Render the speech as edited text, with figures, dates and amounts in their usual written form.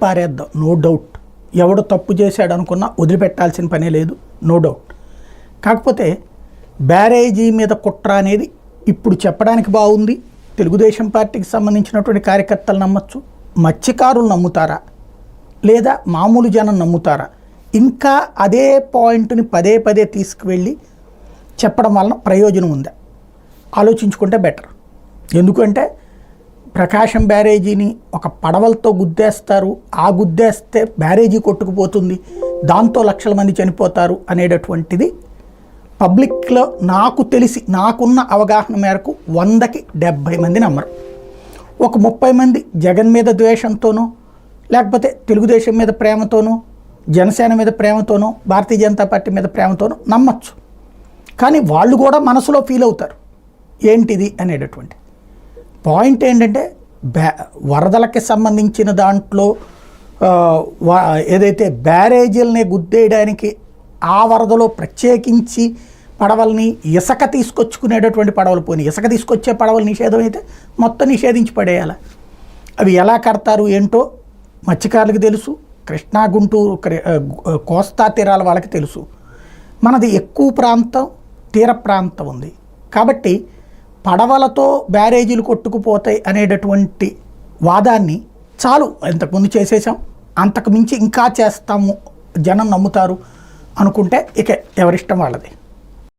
పారేద్దాం, no doubt. ఎవడు తప్పు చేశాడు అనుకున్నా వదిలిపెట్టాల్సిన పనే లేదు, నో డౌట్. కాకపోతే బ్యారేజీ మీద కుట్ర అనేది ఇప్పుడు చెప్పడానికి బాగుంది. తెలుగుదేశం పార్టీకి సంబంధించినటువంటి కార్యకర్తలు నమ్మచ్చు, మత్స్యకారులు నమ్ముతారా లేదా మామూలు జనం నమ్ముతారా? ఇంకా అదే పాయింట్ని పదే పదే తీసుకువెళ్ళి చెప్పడం వలన ప్రయోజనం ఉందా ఆలోచించుకుంటే బెటర్. ఎందుకంటే ప్రకాశం బ్యారేజీని ఒక పడవలతో గుద్దేస్తారు, ఆ గుద్దేస్తే బ్యారేజీ కొట్టుకుపోతుంది, దాంతో లక్షల మంది చనిపోతారు అనేటటువంటిది పబ్లిక్లో నాకు తెలిసి నాకున్న అవగాహన మేరకు 100కి 70 మంది నమ్మరు. ఒక 30 మంది జగన్ మీద ద్వేషంతోనో లేకపోతే తెలుగుదేశం మీద ప్రేమతోనో జనసేన మీద ప్రేమతోనో భారతీయ జనతా పార్టీ మీద ప్రేమతోనో నమ్మచ్చు. కానీ వాళ్ళు కూడా మనసులో ఫీల్ అవుతారు ఏంటిది అనేటటువంటి పాయింట్. ఏంటంటే వరదలకి సంబంధించిన దాంట్లో ఏదైతే బ్యారేజీలని గుద్దేయడానికి ఆ వరదలో ప్రత్యేకించి పడవల్ని ఇసుక తీసుకొచ్చుకునేటటువంటి పడవలు, పోనీ ఇసుక తీసుకొచ్చే పడవలు నిషేధం అయితే మొత్తం నిషేధించి పడేయాలి. అవి ఎలా కడతారు ఏంటో మత్స్యకారులకు తెలుసు, కృష్ణా గుంటూరు కోస్తా తీరాల వాళ్ళకి తెలుసు. మనది ఎక్కువ ప్రాంతం, తీర ప్రాంతం ఉంది కాబట్టి పడవలతో బ్యారేజీలు కొట్టుకుపోతాయి అనేటటువంటి వాదాన్ని చాలు ఇంతకుముందు చేసేసాం, అంతకు మించి ఇంకా చేస్తాము జనం నమ్ముతారు అనుకుంటే ఇక ఎవరిష్టం వాళ్ళది.